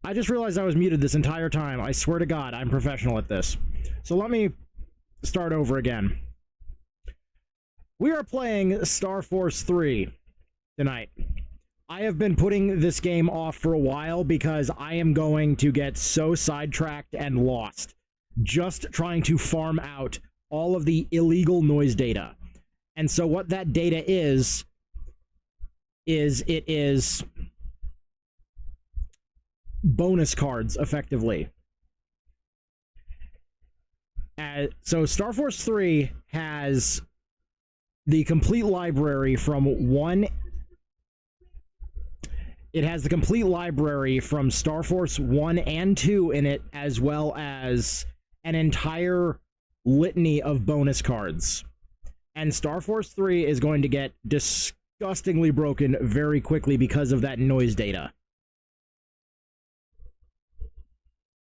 I just realized I was muted this entire time. I swear to God, I'm professional at this. So let me start over again. We are playing Star Force 3 tonight. I have been putting this game off for a while because I am going to get so sidetracked and lost just trying to farm out all of the illegal noise data. And so what that data is it is bonus cards, effectively. So Star Force 3 has the complete library from one... It has the complete library from Star Force 1 and 2 in it, as well as an entire litany of bonus cards. And Star Force 3 is going to get disgustingly broken very quickly because of that noise data.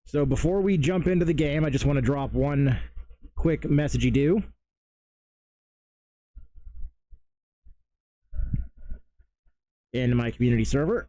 So before we jump into the game, I just want to drop one quick messagey-do. In my community server.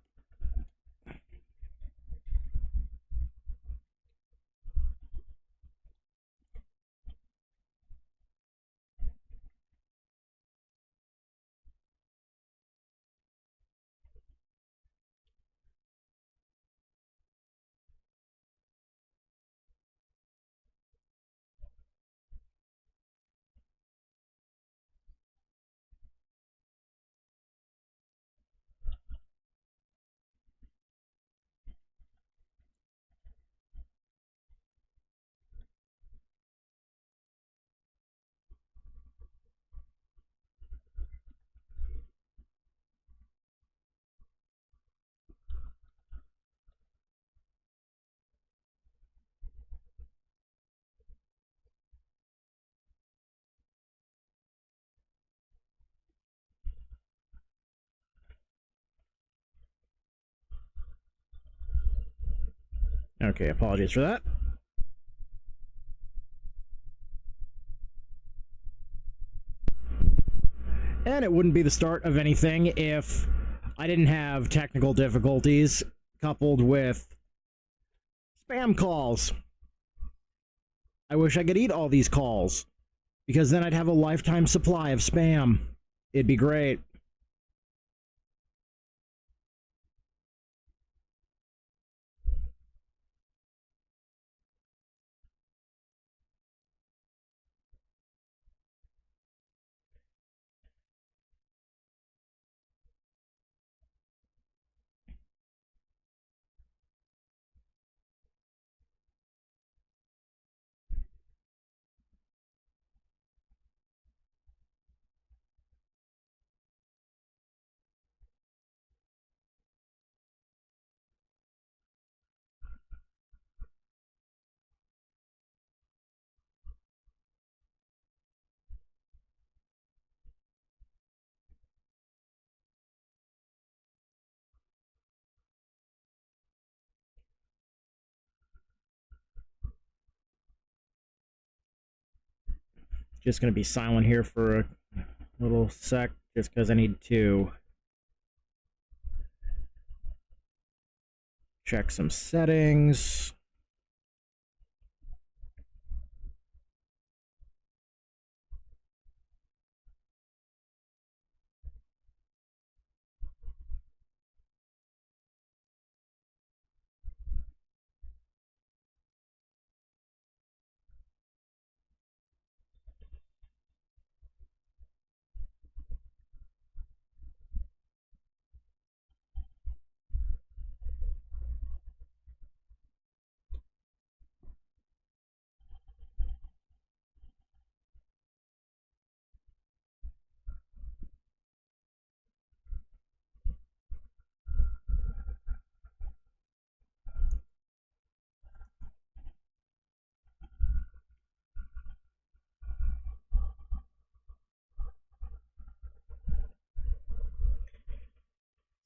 Okay, apologies for that. And it wouldn't be the start of anything if I didn't have technical difficulties coupled with spam calls. I wish I could eat all these calls, because then I'd have a lifetime supply of spam. It'd be great. Just gonna be silent here for a little sec, just because I need to check some settings.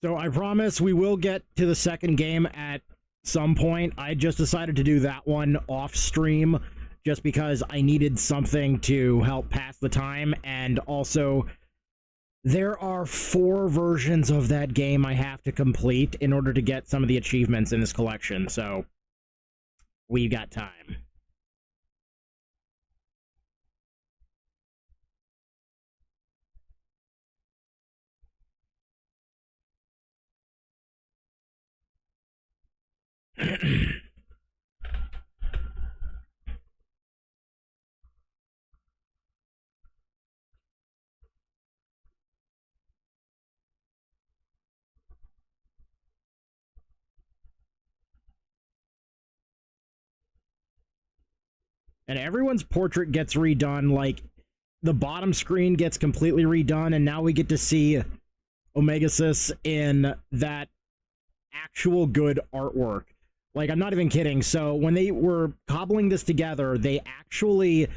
So I promise we will get to the second game at some point. I just decided to do that one off stream just because I needed something to help pass the time, and also There are 4 versions of that game I have to complete in order to get some of the achievements in this collection, so we've got time. And everyone's portrait gets redone, like the bottom screen gets completely redone, and now we get to see Omegasis in that actual good artwork. Like, I'm not even kidding. So when they were cobbling this together, they actually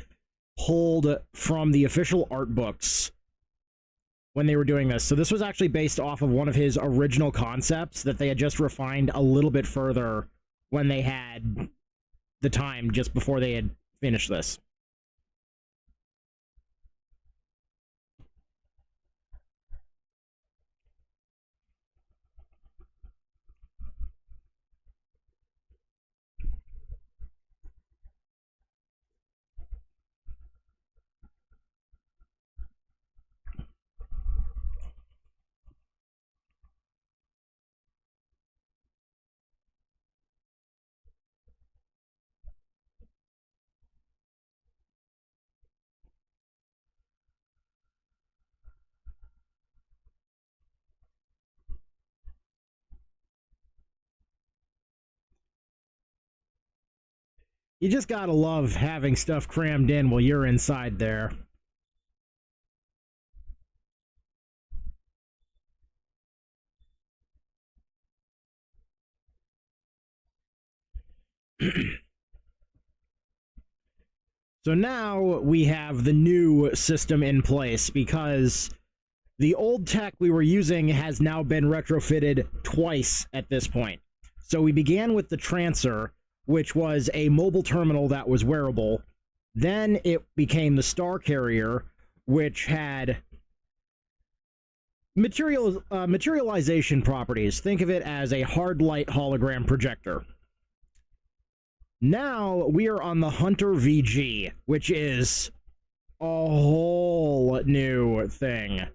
pulled from the official art books when they were doing this. So this was actually based off of one of his original concepts that they had just refined a little bit further when they had the time just before they had finished this. You just gotta love having stuff crammed in while you're inside there. So now we have the new system in place because the old tech we were using has now been retrofitted twice at this point. So we began with the Trancer, which was a mobile terminal that was wearable. Then it became the Star Carrier, which had materialization properties. Think of it as a hard light hologram projector. Now we are on the Hunter VG, which is a whole new thing.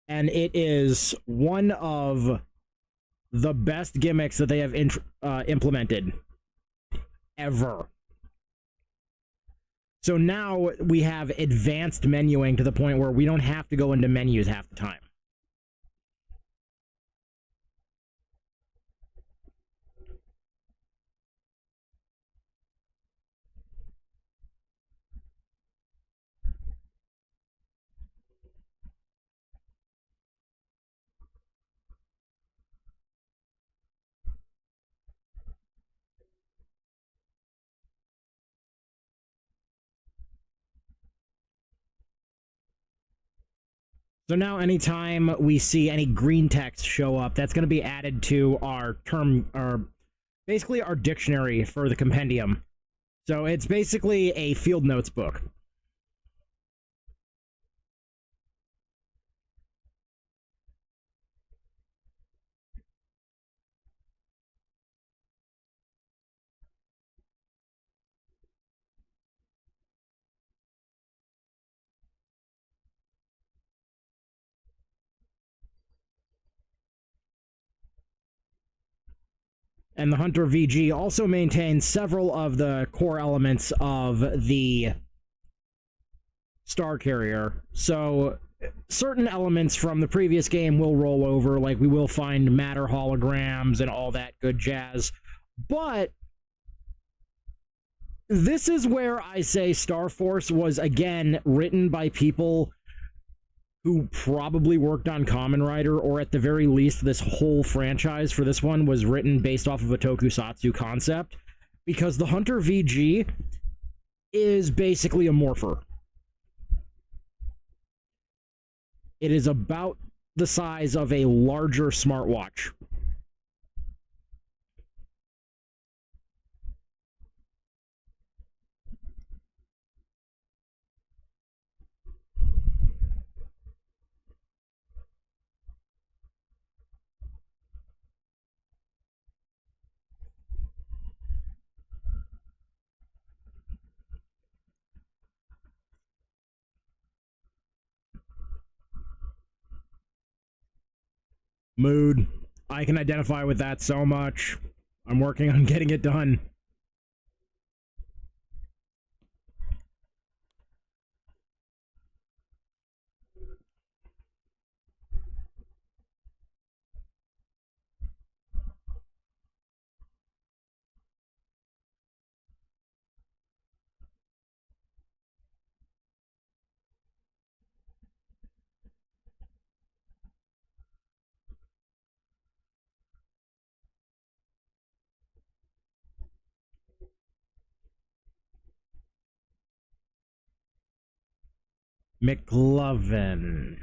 And it is one of the best gimmicks that they have implemented ever. So now we have advanced menuing to the point where we don't have to go into menus half the time. So now anytime we see any green text show up, that's going to be added to our basically our dictionary for the compendium. So it's basically a field notes book. And the Hunter VG also maintains several of the core elements of the Star Carrier. So certain elements from the previous game will roll over, like we will find matter holograms and all that good jazz. But this is where I say Star Force was, again, written by people who probably worked on Kamen Rider, or at the very least, this whole franchise for this one was written based off of a tokusatsu concept, because the Hunter VG is basically a morpher. It is about the size of a larger smartwatch. Mood. I can identify with that so much. I'm working on getting it done. McLovin.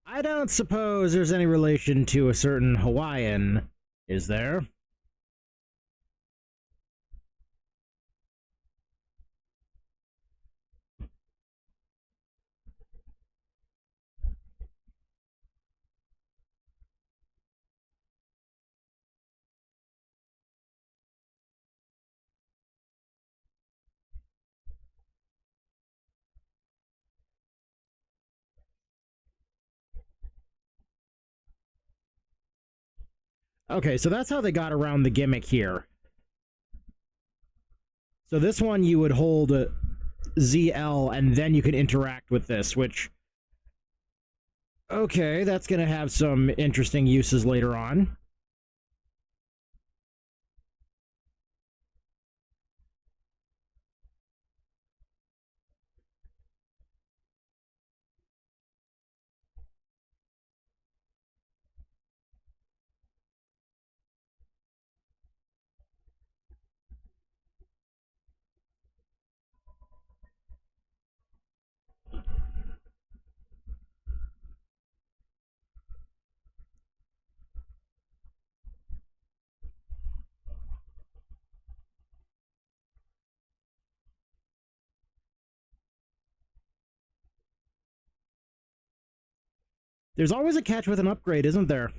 I don't suppose there's any relation to a certain Hawaiian, is there? Okay, so that's how they got around the gimmick here. So this one you would hold ZL and then you can interact with this, which... Okay, that's going to have some interesting uses later on. There's always a catch with an upgrade, isn't there?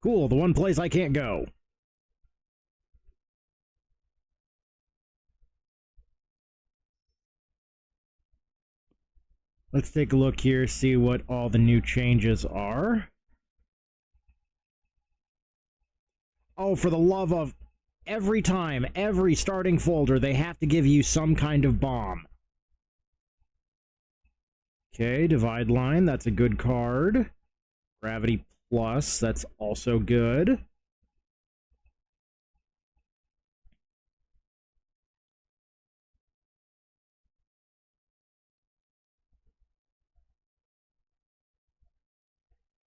Cool, the one place I can't go. Let's take a look here, see what all the new changes are. Oh, for the love of... Every time, every starting folder, they have to give you some kind of bomb. Okay, Divide Line, that's a good card. Gravity Plus, that's also good.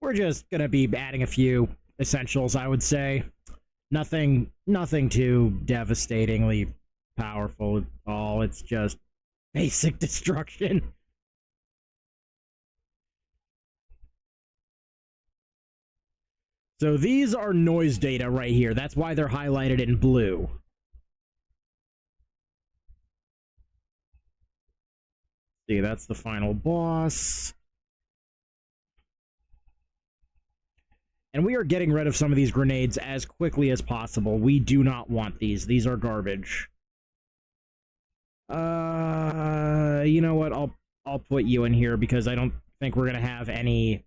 We're just gonna be adding a few essentials, I would say. Nothing too devastatingly powerful at all. It's just basic destruction. So these are noise data right here. That's why they're highlighted in blue. See, that's the final boss. And we are getting rid of some of these grenades as quickly as possible. We do not want these. These are garbage. You know what? I'll put you in here because I don't think we're gonna have any...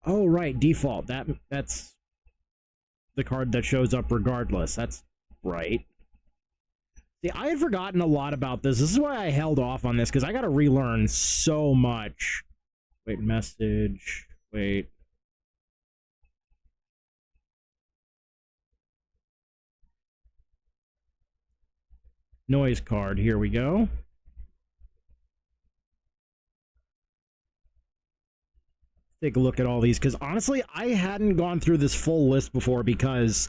Oh, right, default. That's the card that shows up regardless. That's right. See, I had forgotten a lot about this. This is why I held off on this, because I got to relearn so much. Wait, message. Wait. Noise card. Here we go. Take a look at all these, because honestly, I hadn't gone through this full list before, because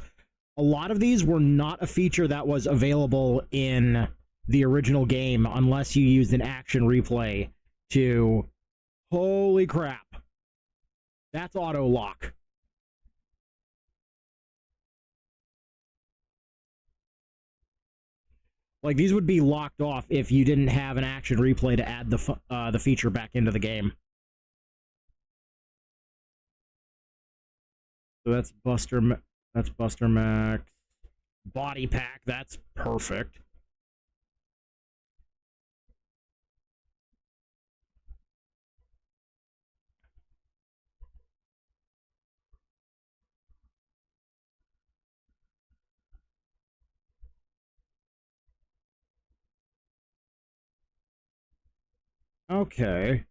a lot of these were not a feature that was available in the original game unless you used an action replay to... Holy crap. That's auto lock. Like, these would be locked off if you didn't have an action replay to add the feature back into the game. So that's Buster Max. Body pack, that's perfect. Okay.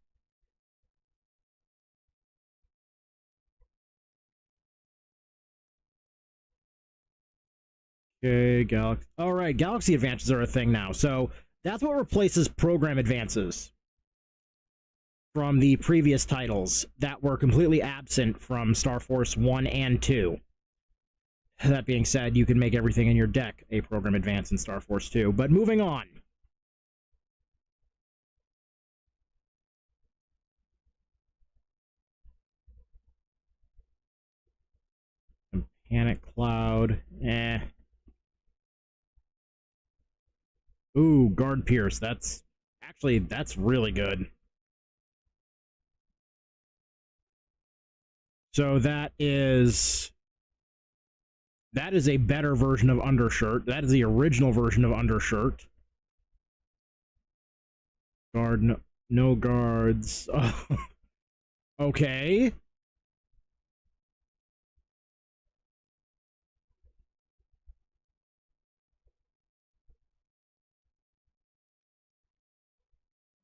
Okay, Galaxy. All right, Galaxy Advances are a thing now. So that's what replaces Program Advances from the previous titles that were completely absent from Star Force 1 and 2. That being said, you can make everything in your deck a Program Advance in Star Force 2. But moving on. Panic Cloud. Ooh, Guard Pierce. That's really good. So that is a better version of Undershirt. That is the original version of Undershirt. Guard, no guards. Oh. Okay.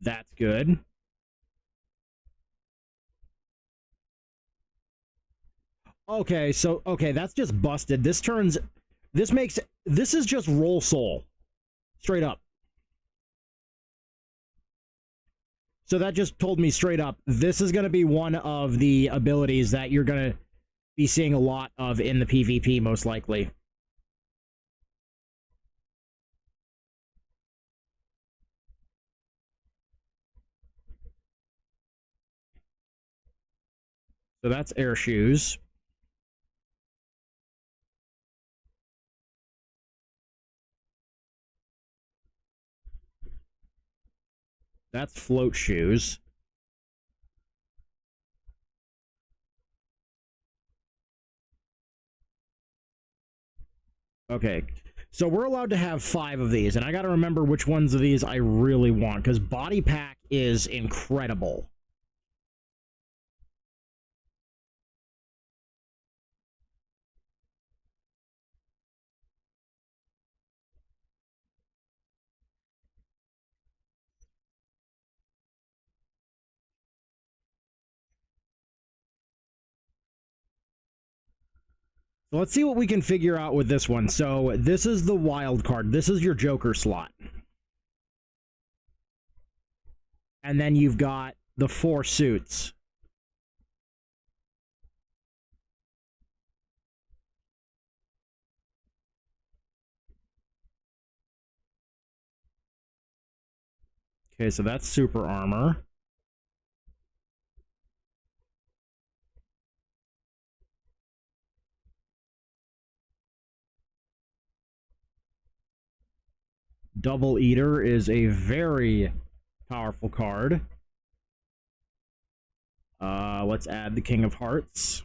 That's good. Okay, so that's just busted. This is just roll soul. Straight up. So that just told me straight up, this is going to be one of the abilities that you're going to be seeing a lot of in the PvP, most likely. So that's Air Shoes. That's Float Shoes. Okay, so we're allowed to have 5 of these, and I gotta remember which ones of these I really want, because Body Pack is incredible. So let's see what we can figure out with this one. So this is the wild card. This is your Joker slot. And then you've got the 4 suits. Okay, so that's super armor. Double Eater is a very powerful card. Let's add the King of Hearts.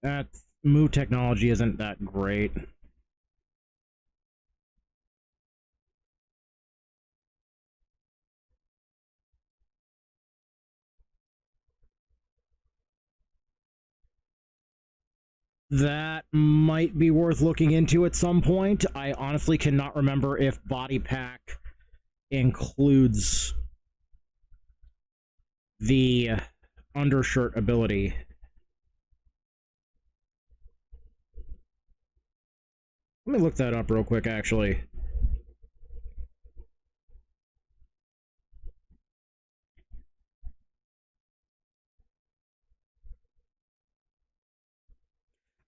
That Mu technology isn't that great. That might be worth looking into at some point. I honestly cannot remember if Body Pack includes the undershirt ability. Let me look that up real quick, actually.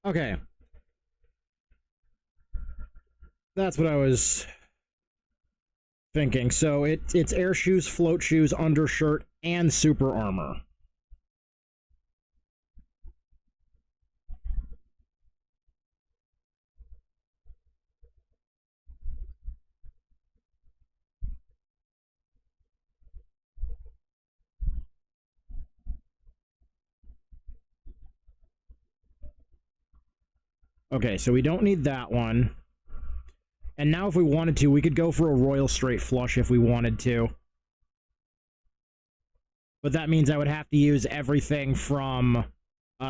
Okay. That's what I was thinking. So it's air shoes, float shoes, undershirt, and super armor. Okay, so we don't need that one. And now if we wanted to, we could go for a Royal Straight Flush if we wanted to. But that means I would have to use everything from...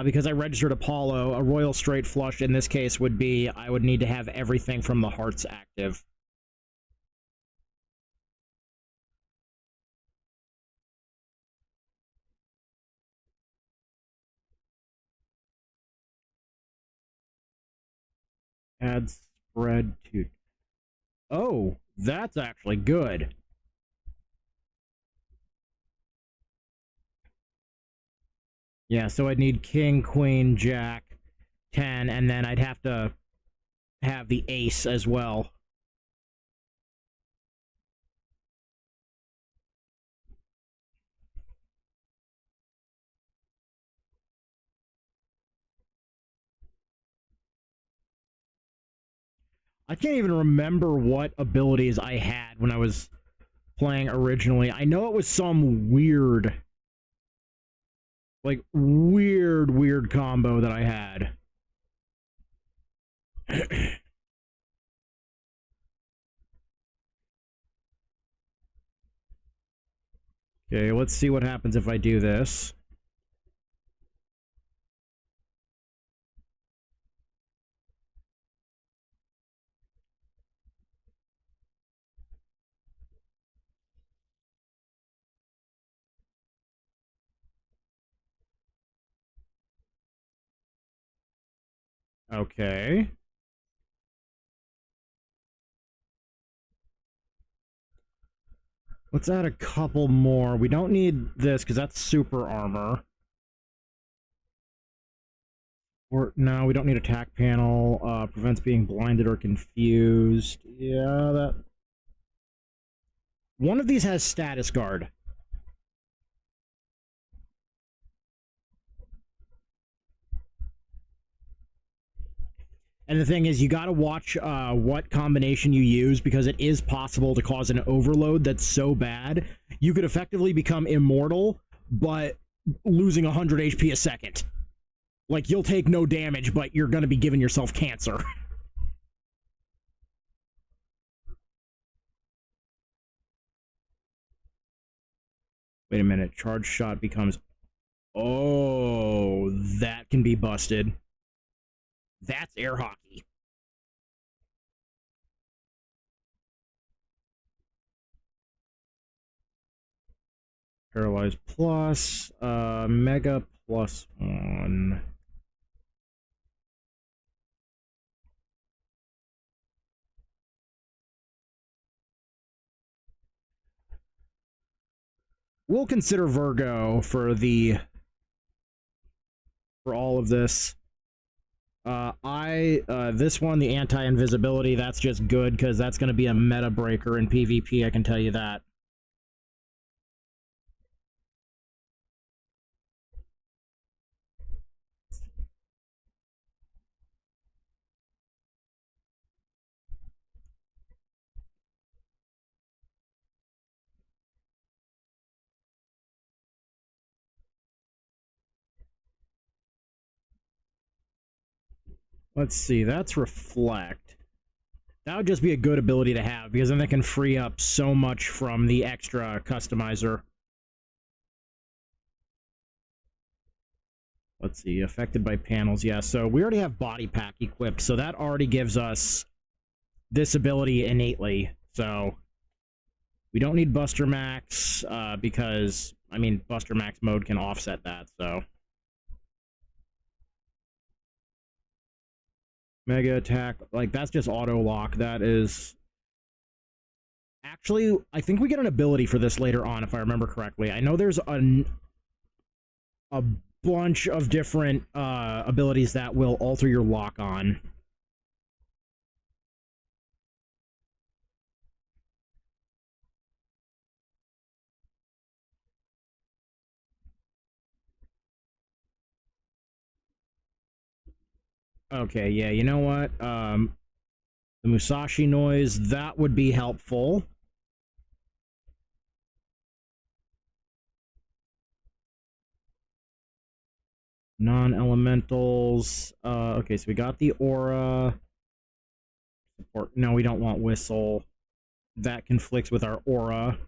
because I registered Apollo, a Royal Straight Flush in this case would be... I would need to have everything from the hearts active. Add spread to... Oh, that's actually good. Yeah, so I'd need King, Queen, Jack, 10, and then I'd have to have the ace as well. I can't even remember what abilities I had when I was playing originally. I know it was some weird, like, weird combo that I had. Okay, let's see what happens if I do this. Okay. Let's add a couple more. We don't need this because that's super armor. Or no, we don't need attack panel. Prevents being blinded or confused. Yeah, that... One of these has status guard. And the thing is, you got to watch what combination you use because it is possible to cause an overload that's so bad you could effectively become immortal, but losing 100 HP a second. Like, you'll take no damage, but you're going to be giving yourself cancer. Wait a minute. Charge shot becomes... Oh, that can be busted. That's air hockey. Paralyze plus, Mega plus 1. We'll consider Virgo for all of this. This one, the anti-invisibility, that's just good because that's going to be a meta breaker in PvP, I can tell you that. Let's see, that's Reflect. That would just be a good ability to have, because then they can free up so much from the extra customizer. Let's see, affected by panels, yeah, so we already have Body Pack equipped, so that already gives us this ability innately, so we don't need Buster Max, because, I mean, Buster Max mode can offset that, so... Mega Attack, like, that's just auto-lock, that is... Actually, I think we get an ability for this later on, if I remember correctly. I know there's a bunch of different abilities that will alter your lock-on. Okay, yeah, you know what? The Musashi noise, that would be helpful. Non-elementals. Okay, so we got the aura. Support. No, we don't want whistle. That conflicts with our aura.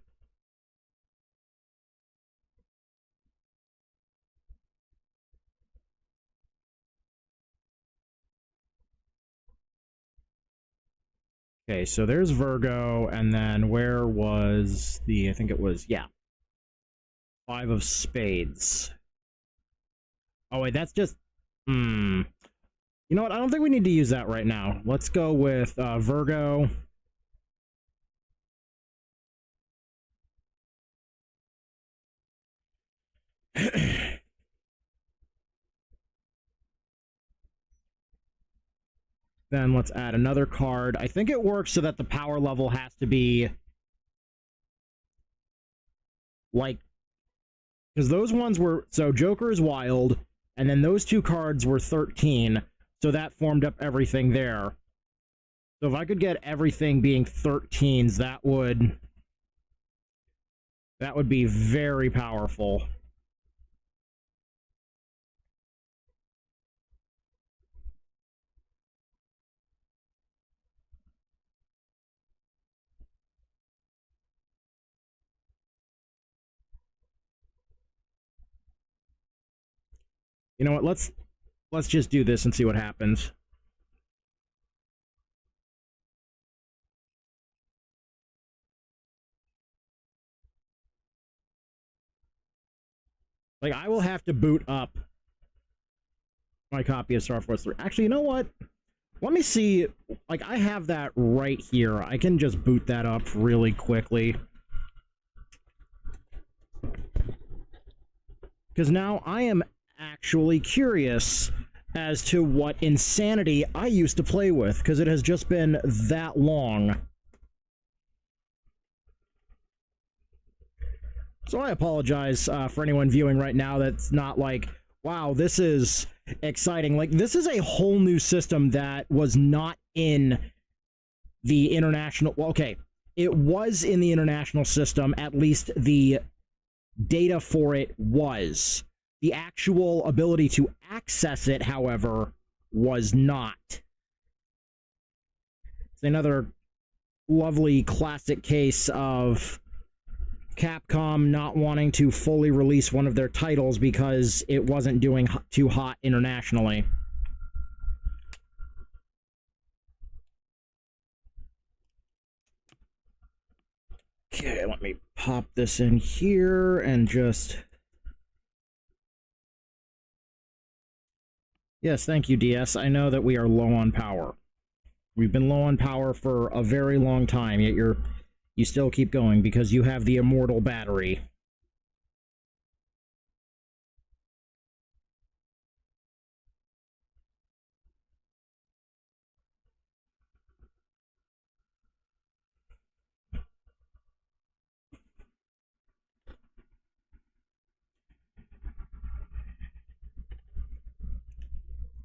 Okay, so there's Virgo, and then where was the, I think it was, yeah. 5 of spades. Oh, wait, that's just, You know what, I don't think we need to use that right now. Let's go with Virgo. Then let's add another card. I think it works so that the power level has to be like, because those ones were, so Joker is wild, and then those two cards were 13, so that formed up everything there. So if I could get everything being 13s, that would be very powerful. You know what, let's just do this and see what happens. Like, I will have to boot up my copy of Star Force 3. Actually, you know what? Let me see. Like, I have that right here. I can just boot that up really quickly. Because now I am actually curious as to what insanity I used to play with, because it has just been that long. So I apologize for anyone viewing right now that's not like, wow, this is exciting. Like, this is a whole new system that was not in the international... Well, okay, it was in the international system, at least the data for it was. The actual ability to access it, however, was not. It's another lovely classic case of Capcom not wanting to fully release one of their titles because it wasn't doing too hot internationally. Okay, let me pop this in here and just... Yes, thank you, DS. I know that we are low on power. We've been low on power for a very long time, yet you still keep going because you have the immortal battery.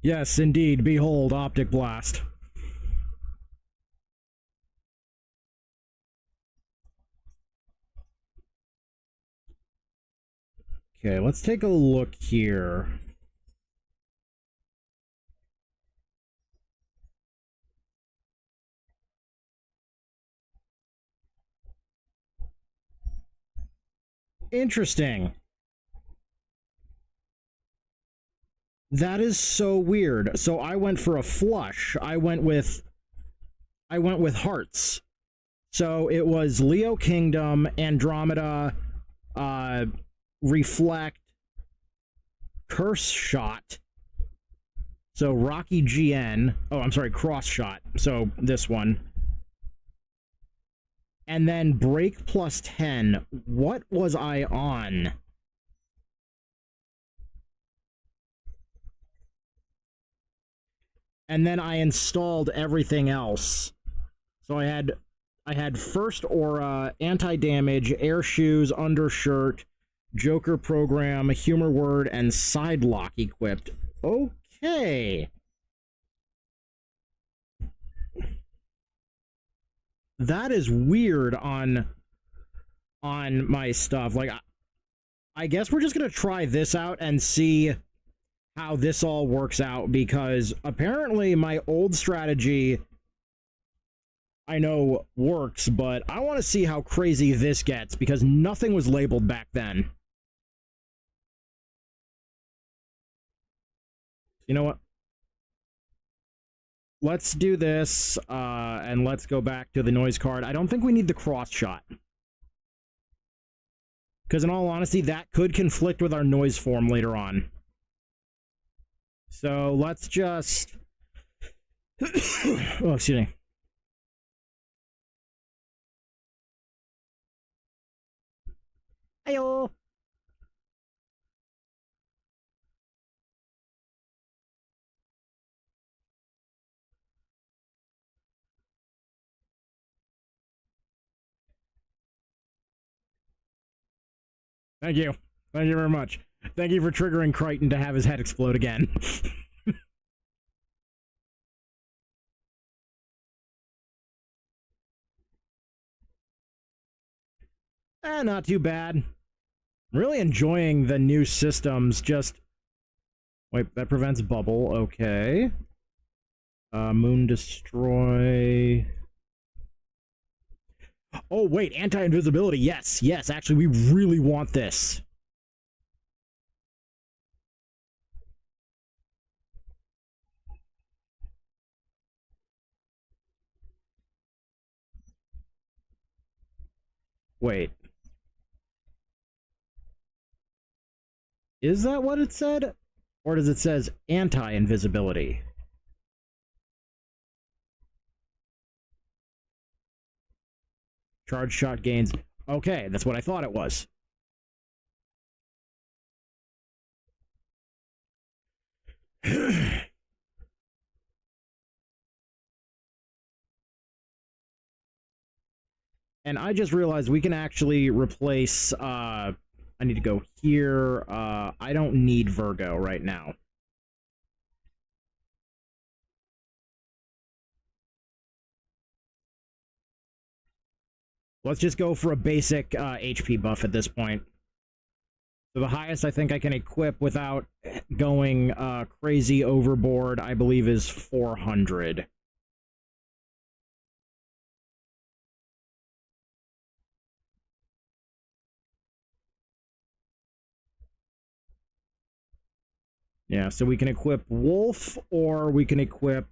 Yes, indeed. Behold, Optic Blast. Okay, let's take a look here. Interesting. That is so weird. So I went for a flush. I went with hearts. So it was Leo Kingdom, Andromeda, Reflect, Curse Shot. So Rocky GN. Oh, I'm sorry, Cross Shot. So this one. And then Break plus 10. What was I on? And then I installed everything else. So I had First Aura, Anti-Damage, Air Shoes, Undershirt, Joker Program, Humor Word, and Sidelock equipped. Okay. That is weird on my stuff. Like, I guess we're just gonna try this out and see how this all works out, because apparently my old strategy I know works, but I want to see how crazy this gets, because nothing was labeled back then. You know what? Let's do this, and let's go back to the noise card. I don't think we need the cross shot, because in all honesty, that could conflict with our noise form later on. So let's just... oh, excuse me. Heyo! Thank you. Thank you very much. Thank you for triggering Crichton to have his head explode again. Not too bad. I'm really enjoying the new systems. Just... wait, that prevents bubble. Okay. Moon destroy... oh, wait, anti-invisibility. Yes, yes, actually, we really want this. Wait. Is that what it said? Or does it says anti-invisibility? Charge shot gains. Okay, that's what I thought it was. And I just realized we can actually replace, I need to go here. I don't need Virgo right now. Let's just go for a basic HP buff at this point. So the highest I think I can equip without going crazy overboard, I believe, is 400. Yeah, so we can equip Wolf, or we can equip,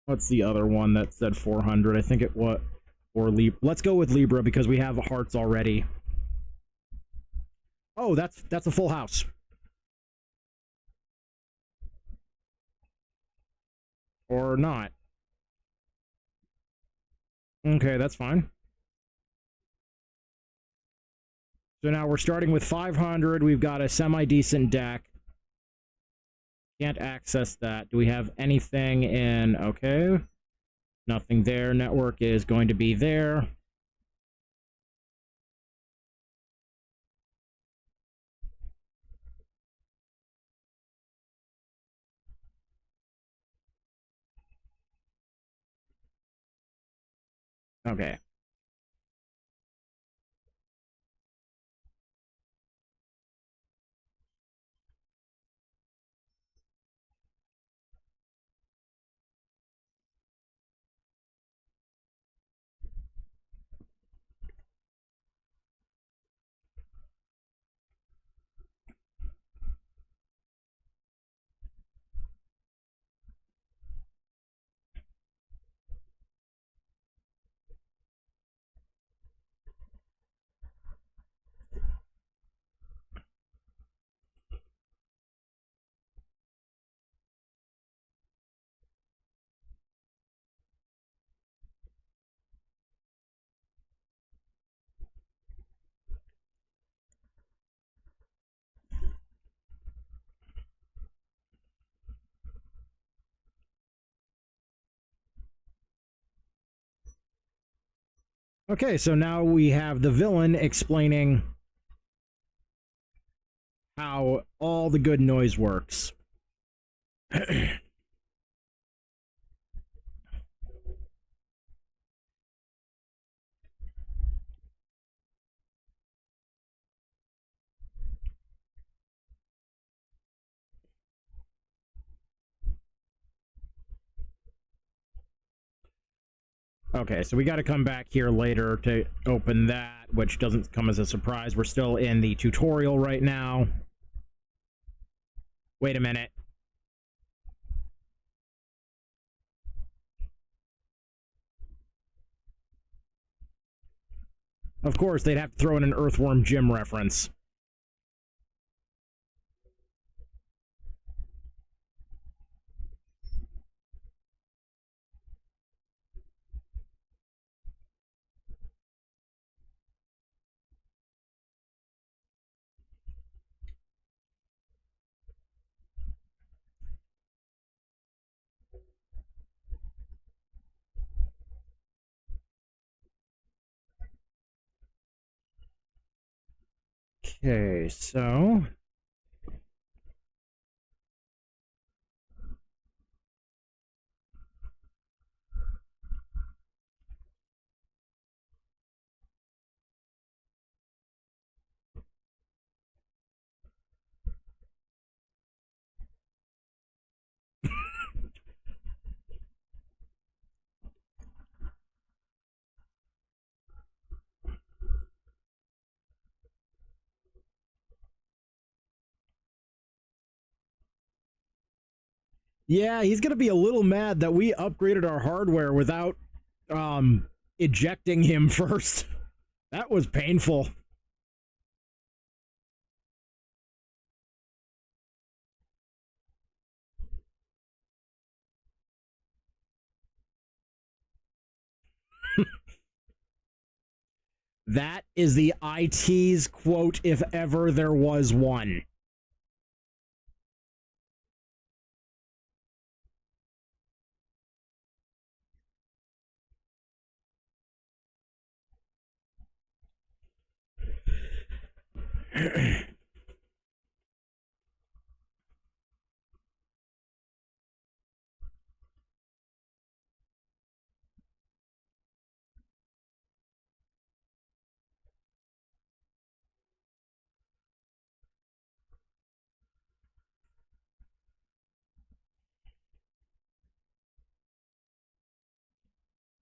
what's the other one that said 400? I think it was, or Libra. Let's go with Libra, because we have hearts already. Oh, that's a full house. Or not. Okay, that's fine. So now we're starting with 500. We've got a semi-decent deck. Can't access that. Do we have anything in... okay. Nothing there. Network is going to be there. Okay. Okay, so now we have the villain explaining how all the good noise works. Okay, so we got to come back here later to open that, which doesn't come as a surprise. We're still in the tutorial right now. Wait a minute. Of course, they'd have to throw in an Earthworm Jim reference. Okay, so yeah, he's gonna be a little mad that we upgraded our hardware without ejecting him first. That was painful. That is the IT's quote, if ever there was one.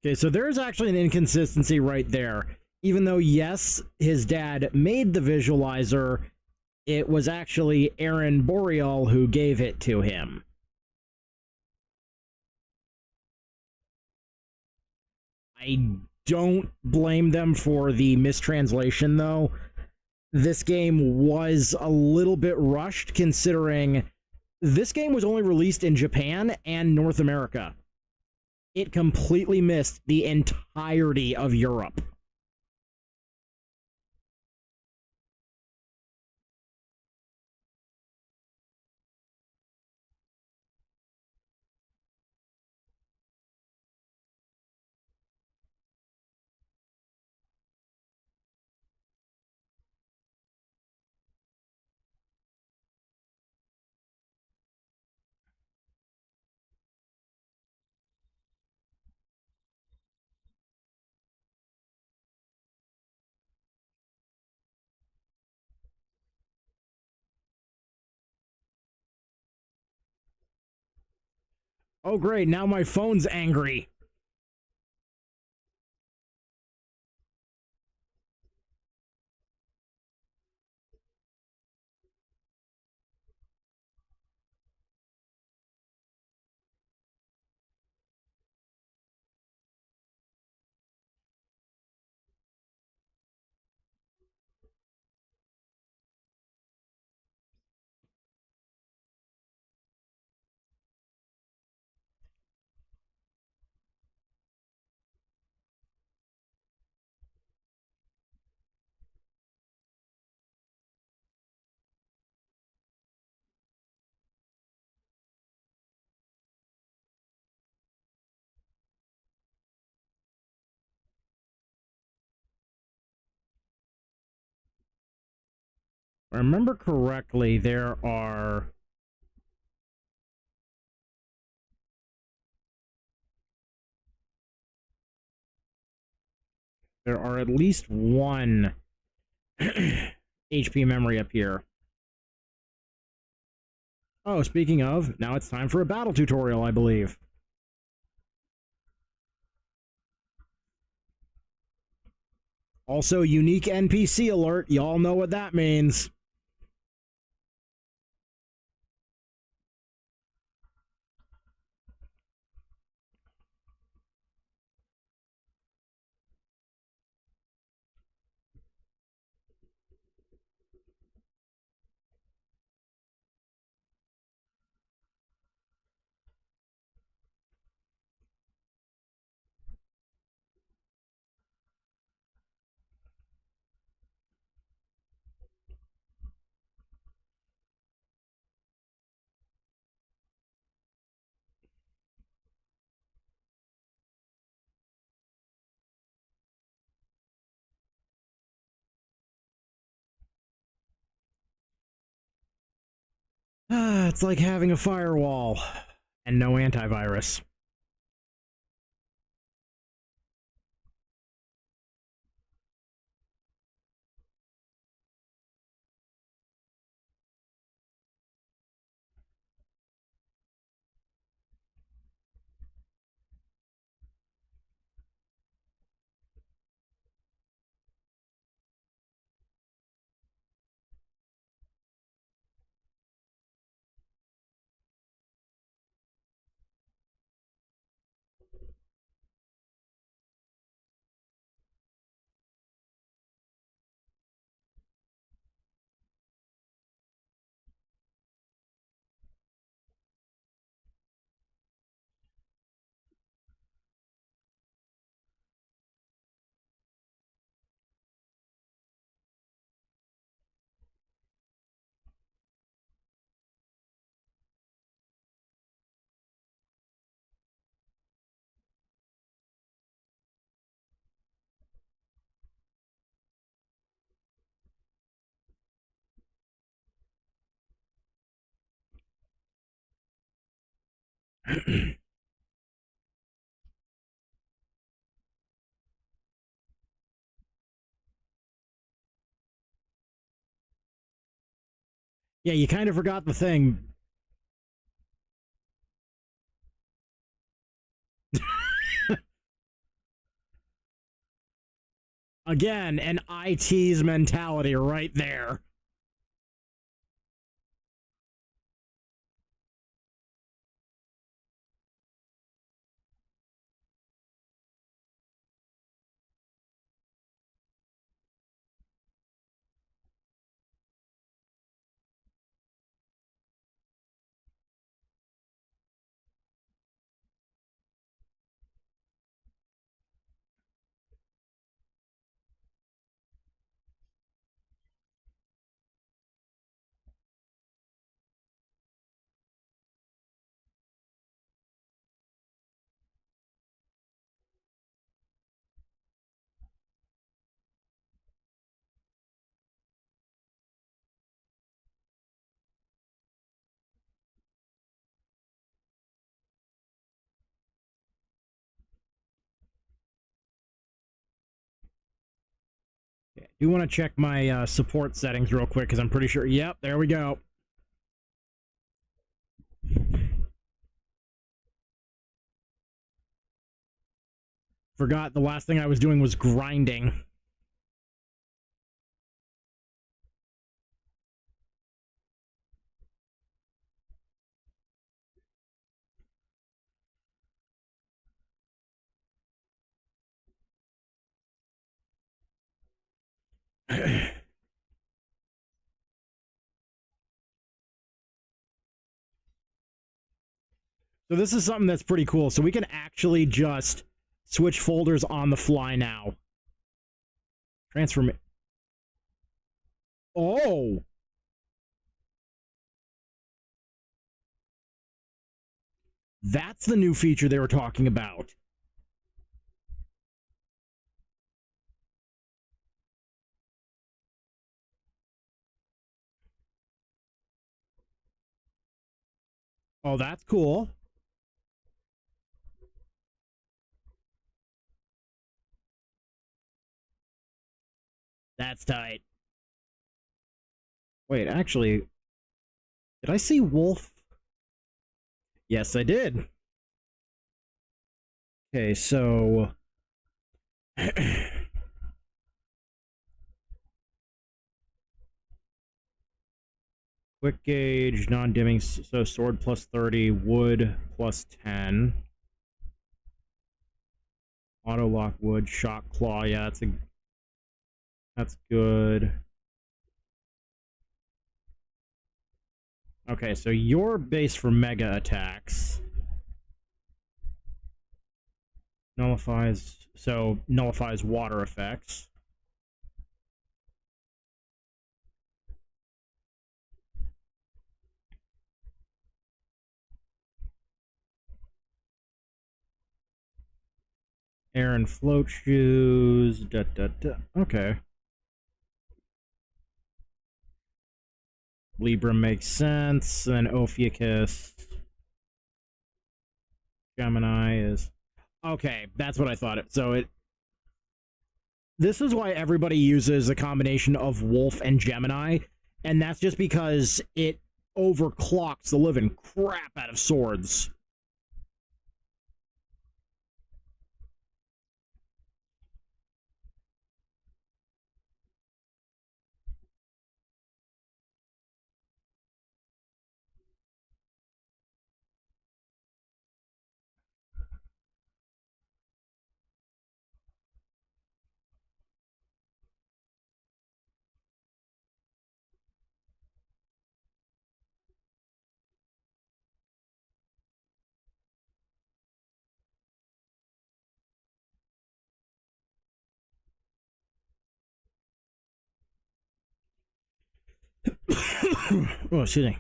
Okay, so there's actually an inconsistency right there. Even though, yes, his dad made the visualizer, it was actually Aaron Boreal who gave it to him. I don't blame them for the mistranslation, though. This game was a little bit rushed, considering this game was only released in Japan and North America. It completely missed the entirety of Europe. Oh, great, now my phone's angry. I remember correctly, there are at least one HP memory up here. Oh, speaking of, now it's time for a battle tutorial, I believe. Also, unique NPC alert. Y'all know what that means. It's like having a firewall and no antivirus. Yeah, you kind of forgot the thing. Again, an IT's mentality right there. I do want to check my support settings real quick because I'm pretty sure. Yep, there we go. Forgot the last thing I was doing was grinding. So this is something that's pretty cool. So we can actually just switch folders on the fly now. Transform. Oh! That's the new feature they were talking about. Oh, that's cool. That's tight. Wait, actually, did I see Wolf? Yes, I did. Okay, so quick gauge, non-dimming, so sword plus 30, wood plus 10. Auto lock wood, shock claw, yeah, that's good. Okay, so your base for mega attacks nullifies water effects. Air and float shoes. Da, da, da. Okay. Libra makes sense. And then Ophiuchus. Gemini is. Okay, that's what I thought. This is why everybody uses a combination of Wolf and Gemini, and that's just because it overclocks the living crap out of swords. Oh, excuse me.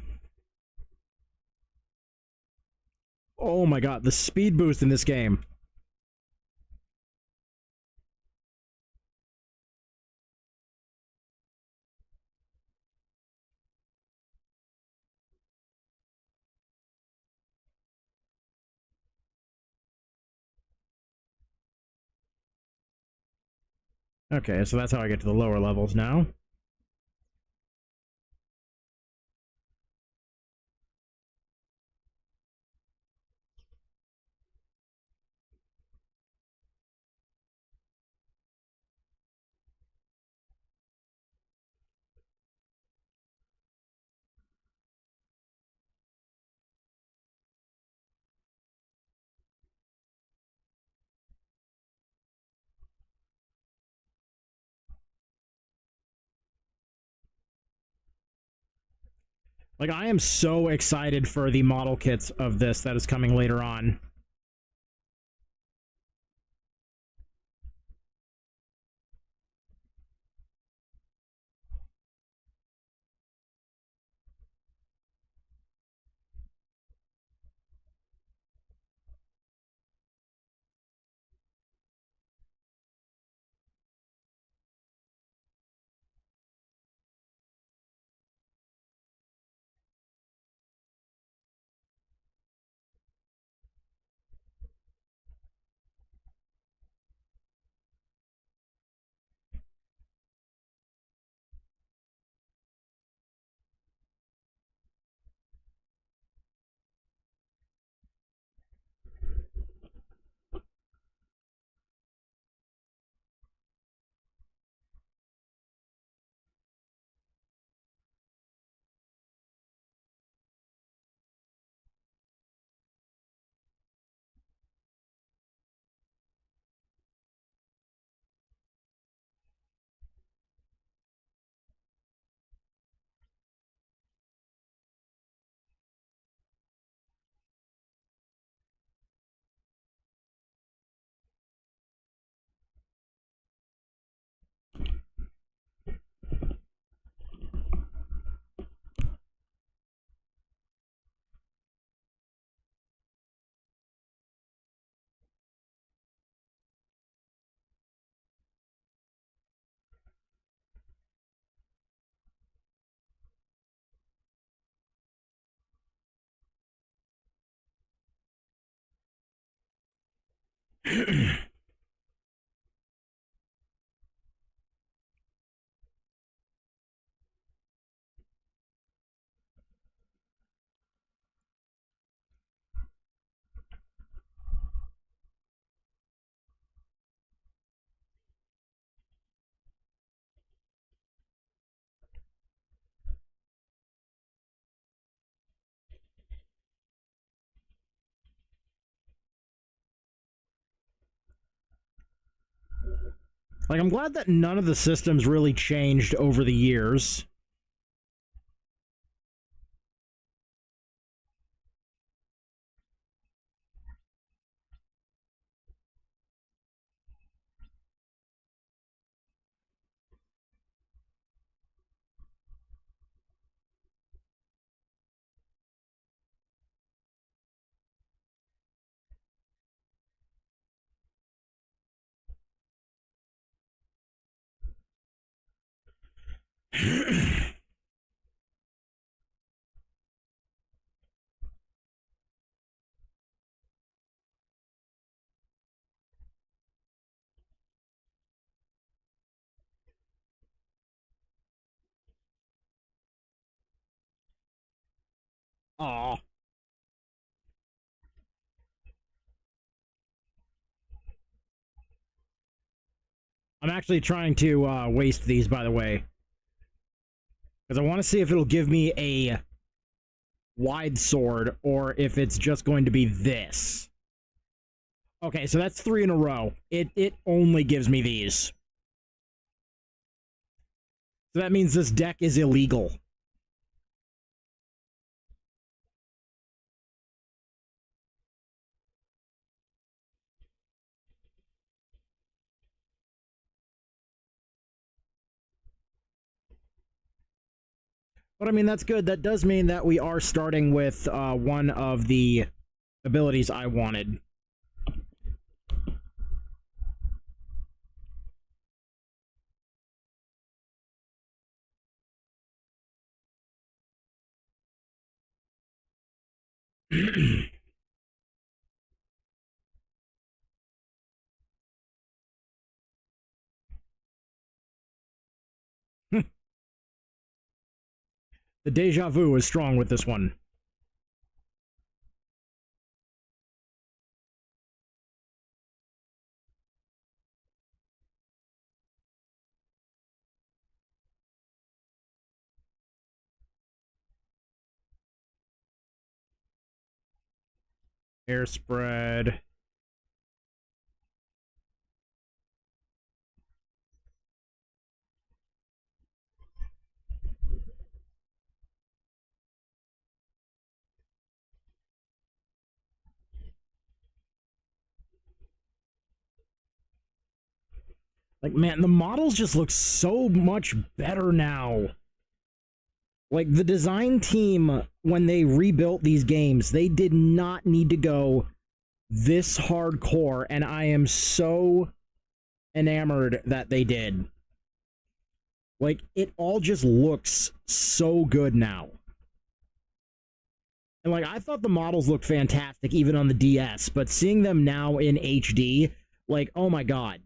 Oh my god, the speed boost in this game. Okay, so that's how I get to the lower levels now. Like, I am so excited for the model kits of this that is coming later on. Like, I'm glad that none of the systems really changed over the years. Aw. I'm actually trying to waste these, by the way. Because I want to see if it'll give me a wide sword, or if it's just going to be this. Okay, so that's 3 in a row. It only gives me these. So that means this deck is illegal. But I mean, that's good. That does mean that we are starting with one of the abilities I wanted. The deja vu is strong with this one. Air spread. Like, man, the models just look so much better now. Like, the design team, when they rebuilt these games, they did not need to go this hardcore, and I am so enamored that they did. Like, it all just looks so good now. And, like, I thought the models looked fantastic even on the DS, but seeing them now in HD, like, oh my god.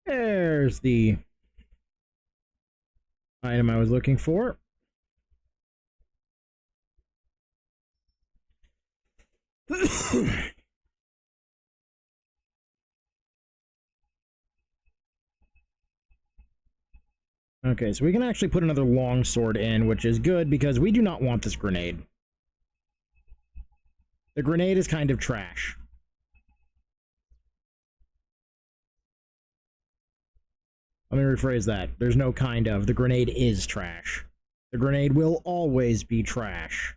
There's the item I was looking for. Okay, so we can actually put another longsword in, which is good because we do not want this grenade. The grenade is kind of trash. Let me rephrase that. There's no kind of. The grenade is trash. The grenade will always be trash.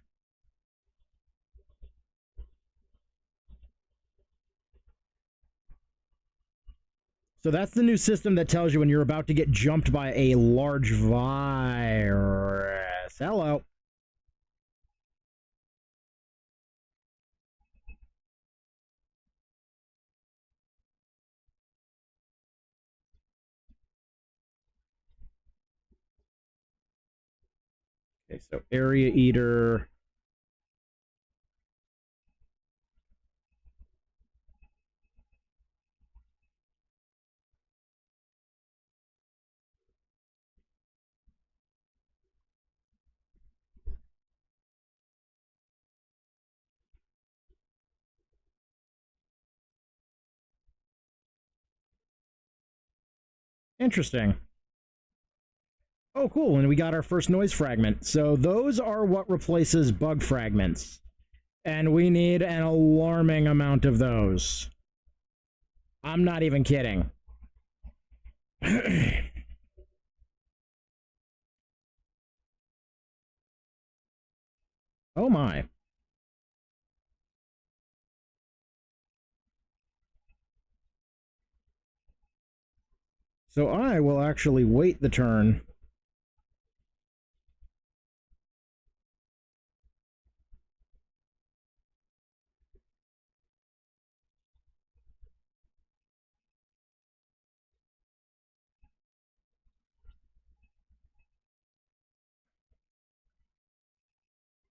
So that's the new system that tells you when you're about to get jumped by a large virus. Hello. Okay, so area eater. Interesting. Oh, cool. And we got our first noise fragment. So those are what replaces bug fragments. And we need an alarming amount of those. I'm not even kidding. Oh my. So I will actually wait the turn.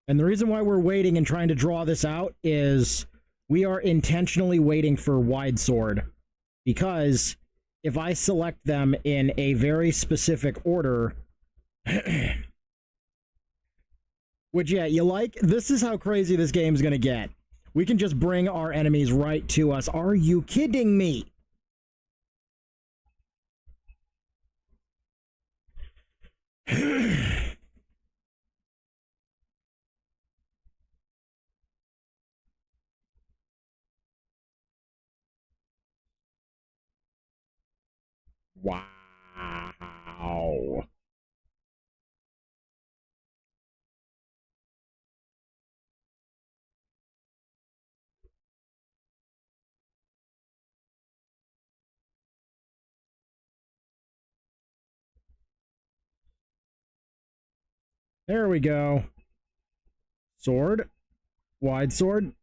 And the reason why we're waiting and trying to draw this out is we are intentionally waiting for wide sword. Because if I select them in a very specific order, which, yeah, you like, this is how crazy this game's gonna get. We can just bring our enemies right to us. Are you kidding me? Wow. There we go. Sword. Wide sword.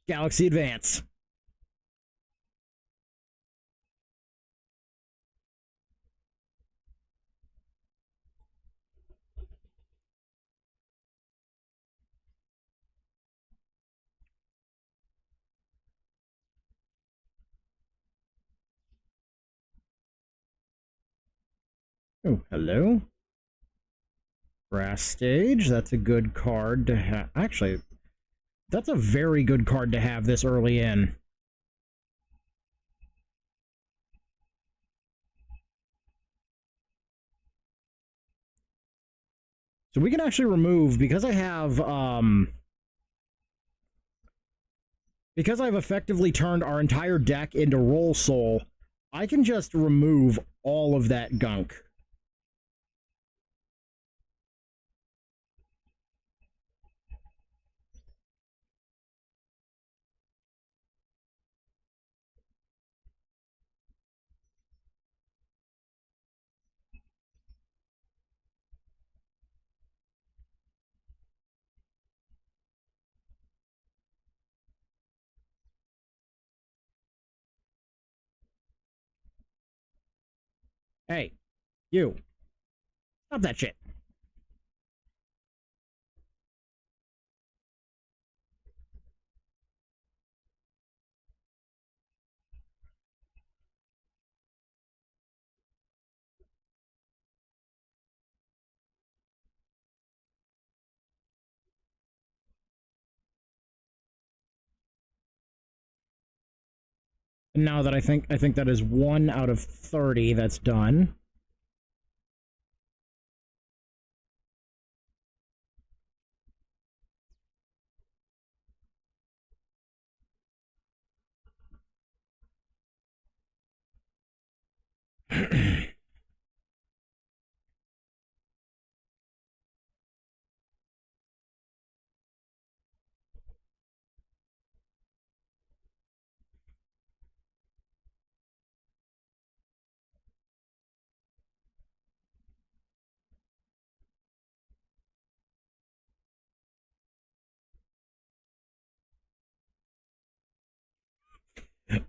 Galaxy Advance. Oh, hello. Brass Stage. That's a good card to have. Actually, that's a very good card to have this early in. So we can actually remove, because I have, because I've effectively turned our entire deck into Roll Soul, I can just remove all of that gunk. Hey, you. Stop that shit. And now that I think that is 1 out of 30 that's done.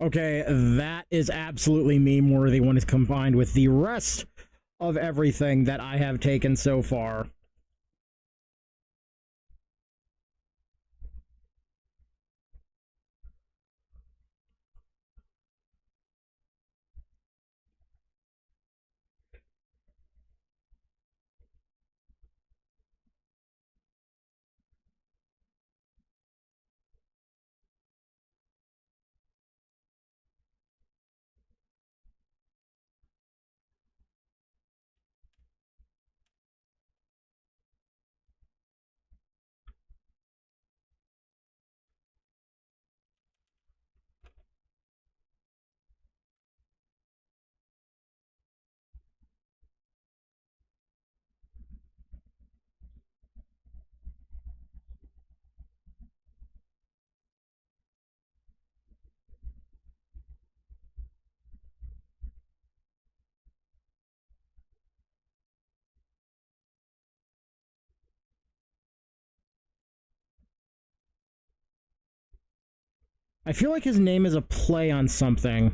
Okay, that is absolutely meme-worthy when it's combined with the rest of everything that I have taken so far. I feel like his name is a play on something.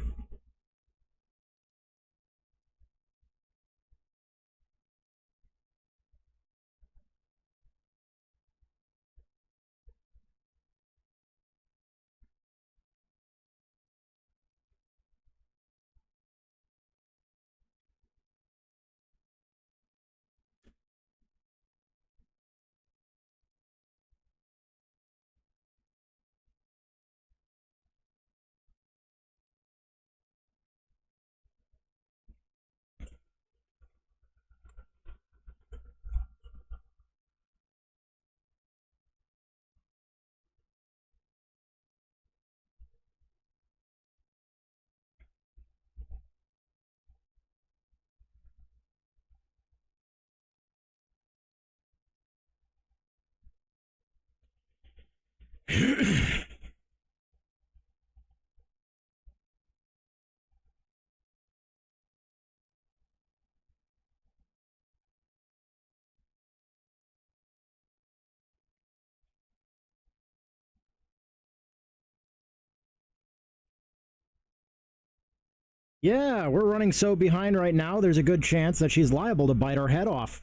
Yeah, we're running so behind right now, there's a good chance that she's liable to bite our head off.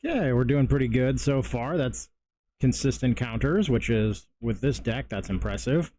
Okay, we're doing pretty good so far. That's consistent counters, which is, with this deck, that's impressive.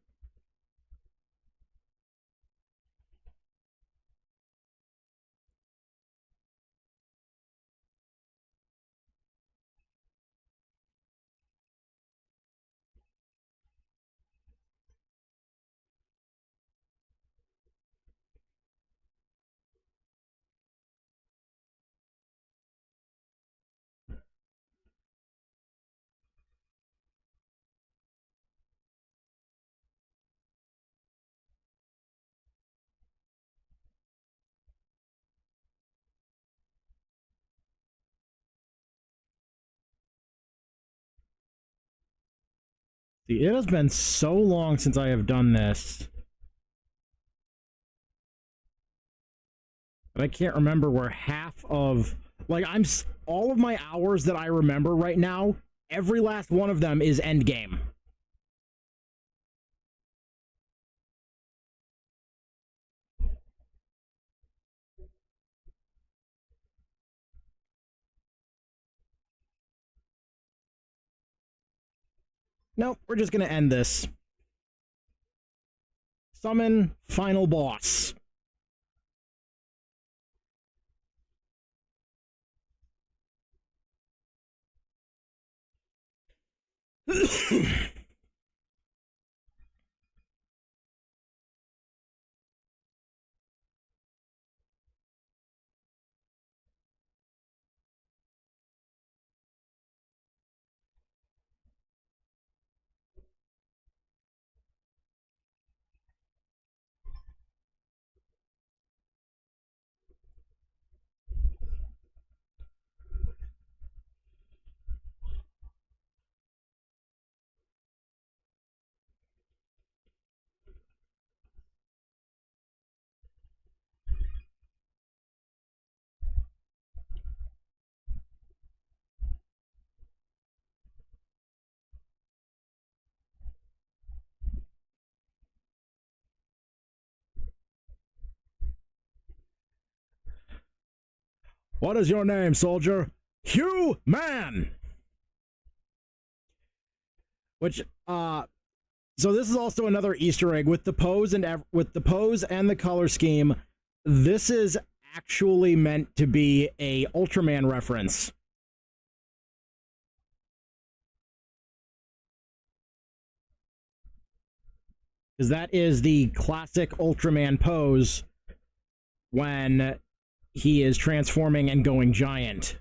See, it has been so long since I have done this that I can't remember where half of, like, all of my hours that I remember right now, every last one of them is endgame. Nope, we're just gonna end this. Summon final boss. What is your name, soldier? Hugh Man! Which, so this is also another Easter egg with the pose and the color scheme. This is actually meant to be a Ultraman reference. Because that is the classic Ultraman pose when he is transforming and going giant.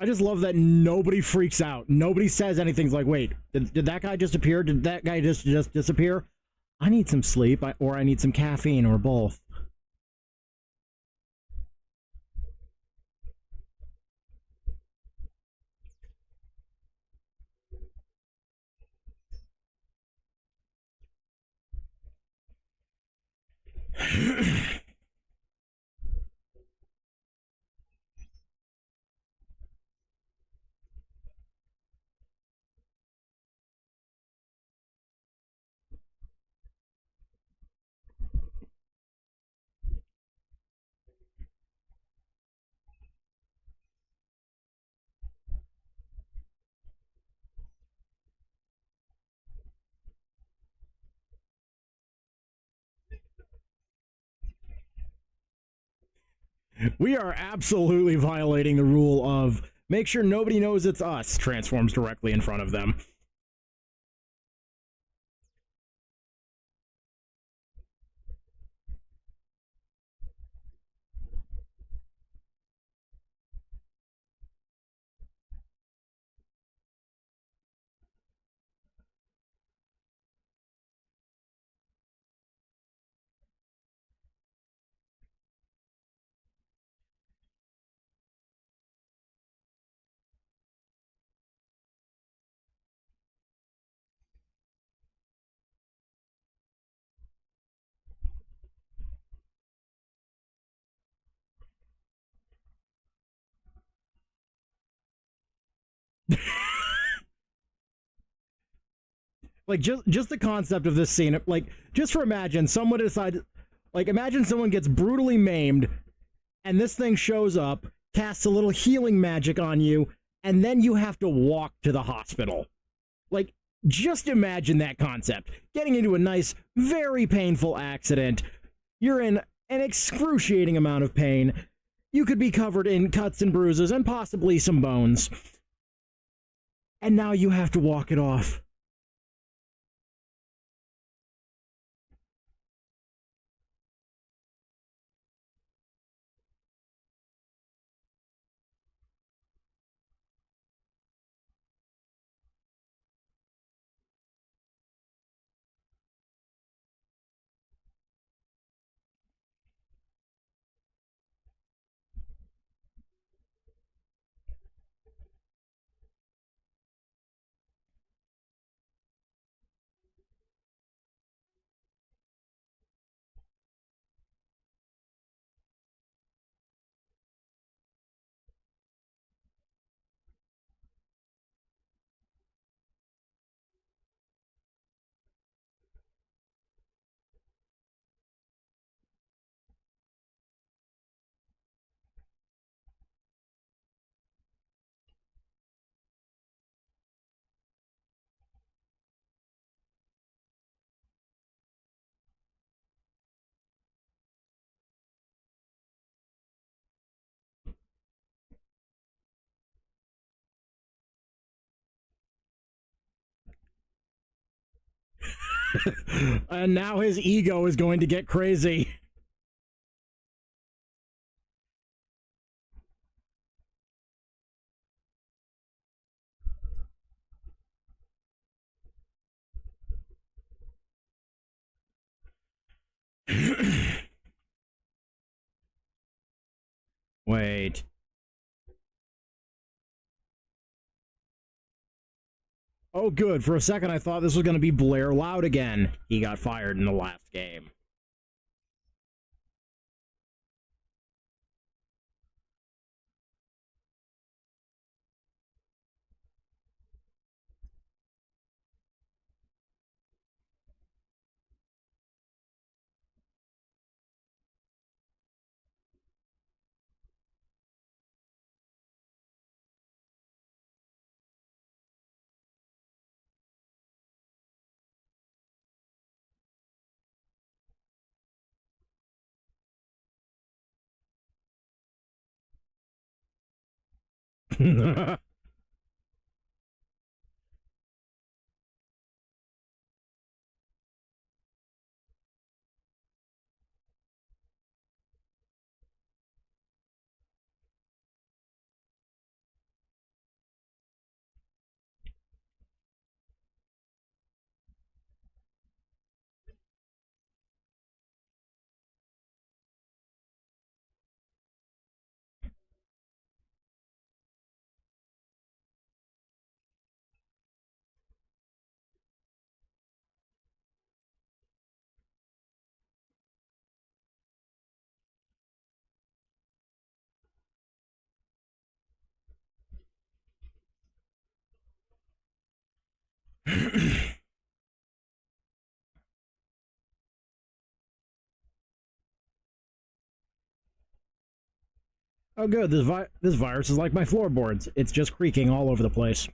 I just love that nobody freaks out. Nobody says anything like, wait, did that guy just appear? Did that guy just disappear? I need some sleep, or I need some caffeine, or both. We are absolutely violating the rule of make sure nobody knows it's us, transforms directly in front of them. Like just the concept of this scene, like just for imagine someone decide, like imagine someone gets brutally maimed, and this thing shows up, casts a little healing magic on you, and then you have to walk to the hospital. Like just imagine that concept, getting into a nice, very painful accident. You're in an excruciating amount of pain. You could be covered in cuts and bruises and possibly some bones. And now you have to walk it off. And now his ego is going to get crazy. Wait. Oh, good. For a second, I thought this was going to be Blair Loud again. He got fired in the last game. Oh, good. This virus is like my floorboards. It's just creaking all over the place.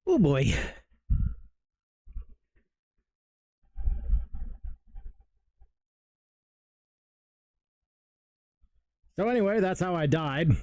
Oh boy. So anyway, that's how I died.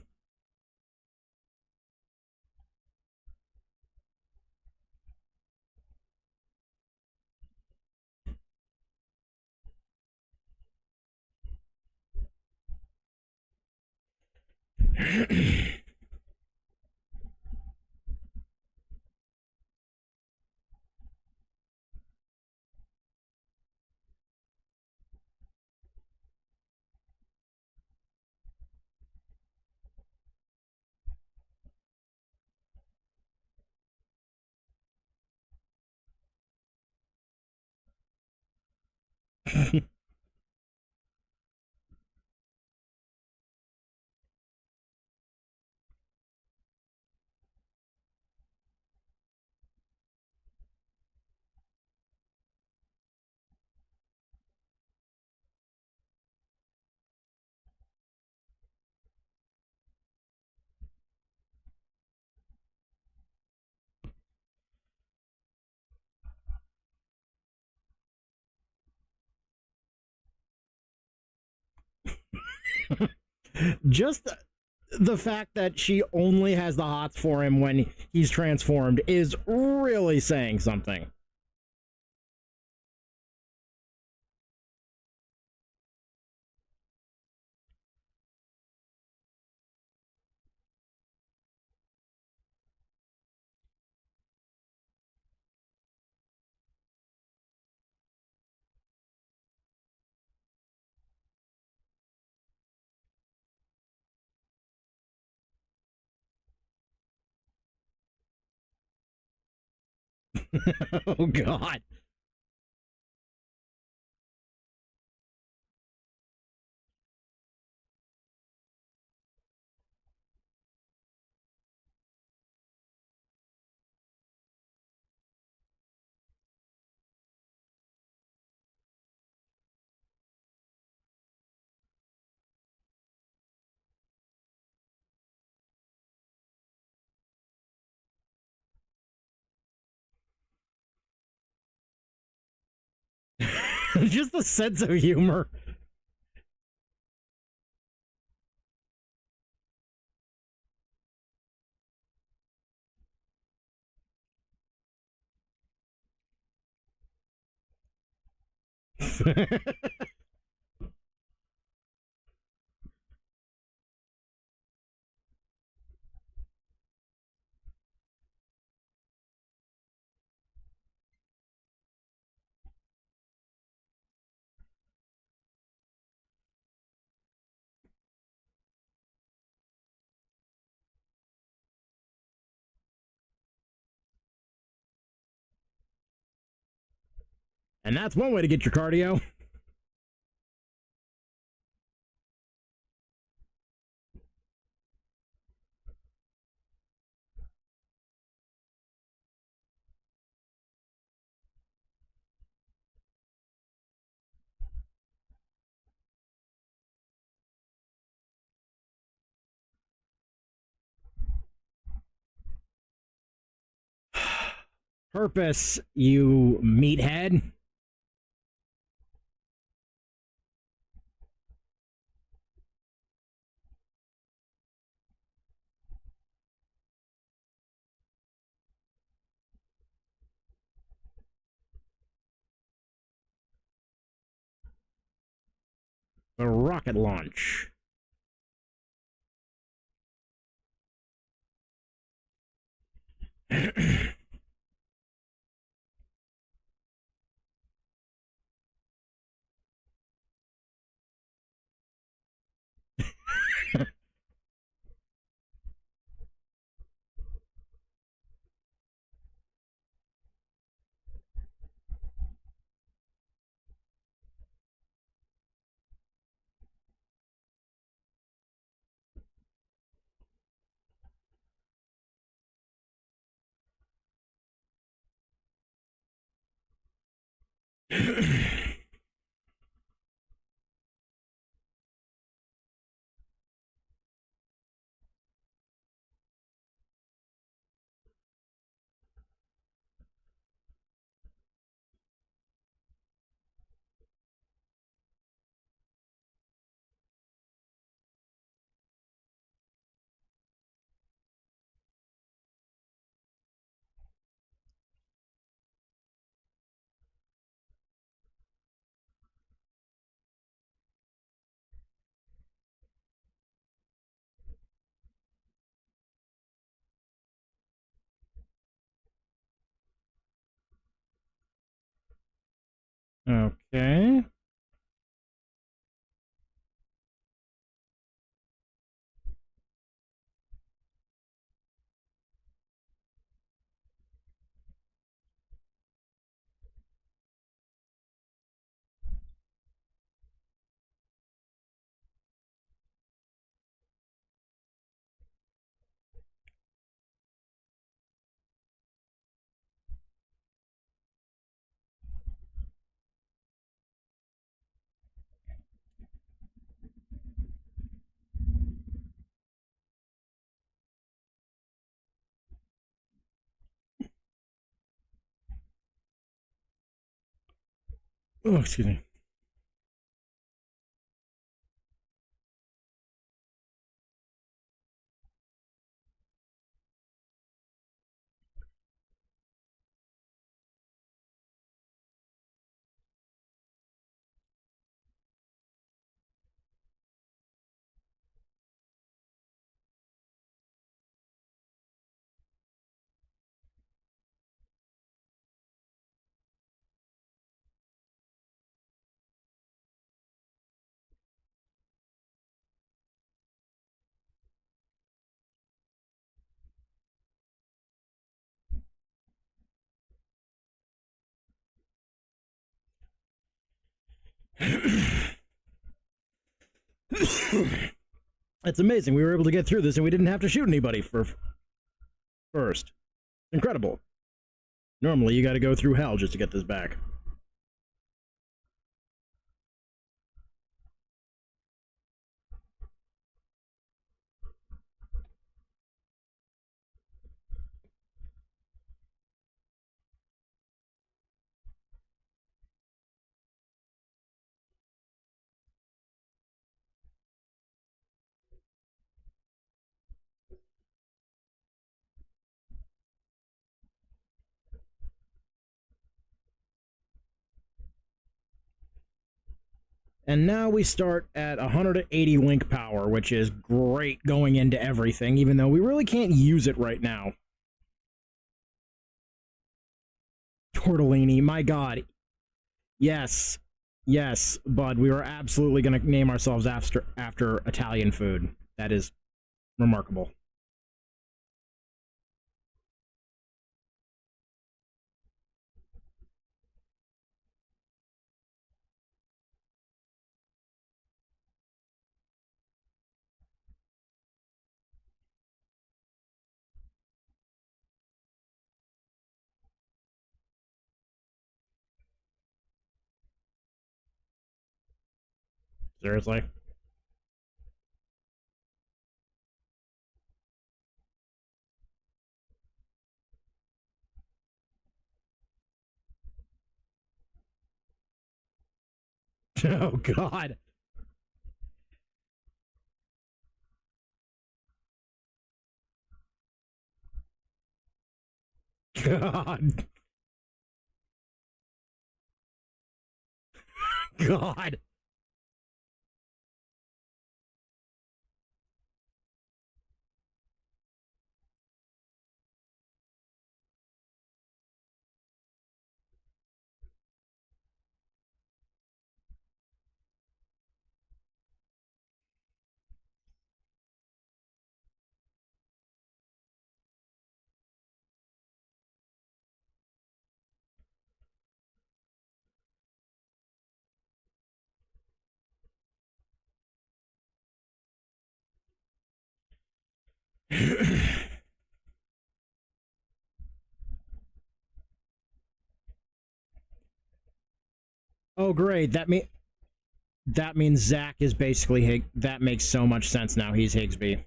Just the fact that she only has the hots for him when he's transformed is really saying something. Oh god. Just the sense of humor. And that's one way to get your cardio. Purpose, you meathead. The rocket launch. Okay. Oh, excuse me. It's amazing. We were able to get through this and we didn't have to shoot anybody for first. Incredible. Normally, you gotta go through hell just to get this back. And now we start at 180 link power, which is great going into everything, even though we really can't use it right now. Tortellini, my god. Yes. Yes, bud, we are absolutely going to name ourselves after Italian food. That is remarkable. Seriously? Oh, God. God. God. Oh, great. That means Zach is basically that makes so much sense now. He's Higsby.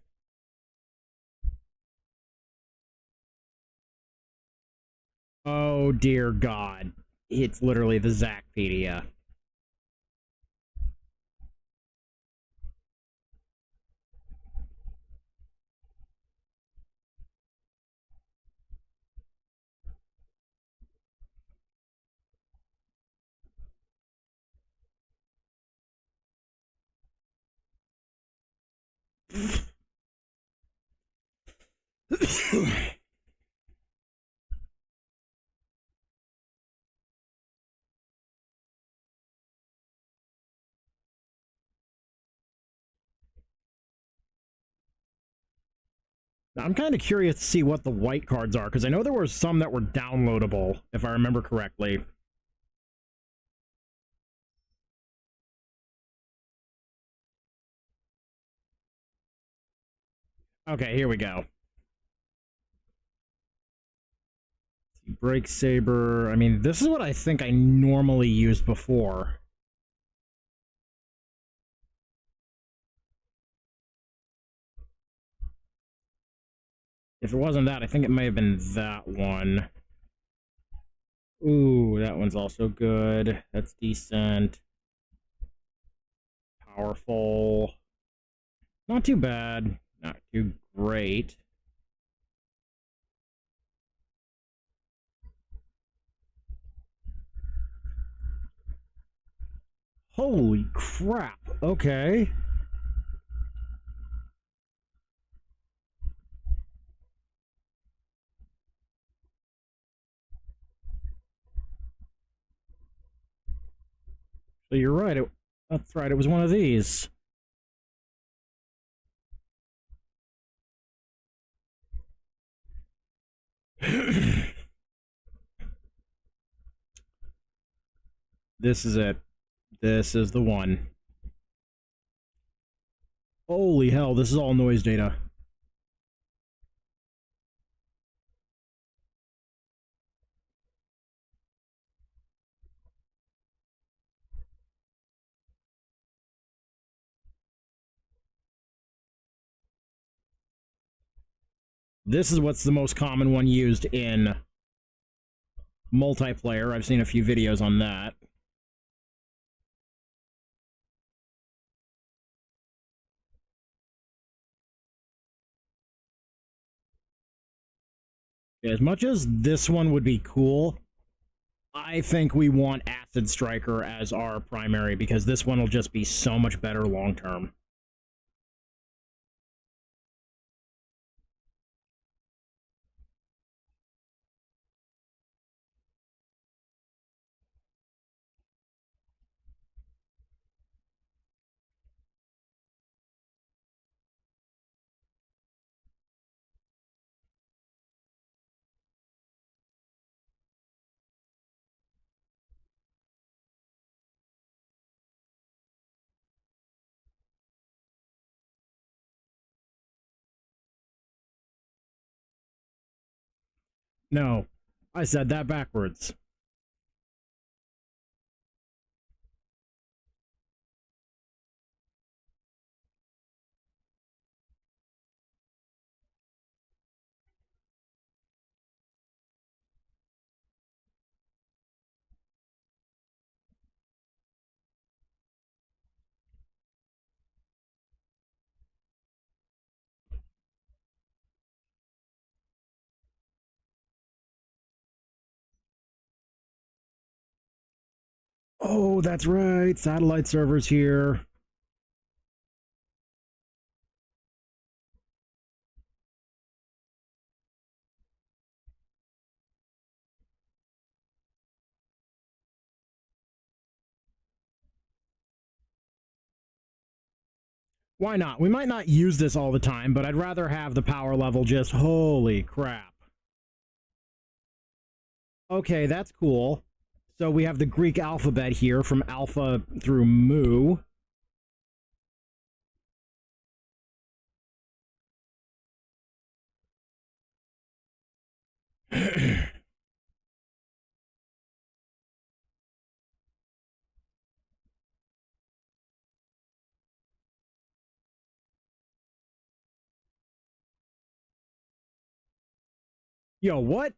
Oh dear God. It's literally the Zachpedia. I'm kind of curious to see what the white cards are, because I know there were some that were downloadable, if I remember correctly. Okay, here we go. Break Saber. I mean, this is what I think I normally used before. If it wasn't that, I think it may have been that one. Ooh, that one's also good. That's decent. Powerful. Not too bad. Not too great. Holy crap. Okay. So you're right. That's right. It was one of these. This is it. This is the one. Holy hell, this is all noise data. This is what's the most common one used in multiplayer. I've seen a few videos on that. As much as this one would be cool, I think we want Acid Striker as our primary because this one will just be so much better long term. No, I said that backwards. Oh, that's right. Satellite servers here. Why not? We might not use this all the time, but I'd rather have the power level just holy crap. Okay, that's cool. So we have the Greek alphabet here from alpha through mu. Yo, what?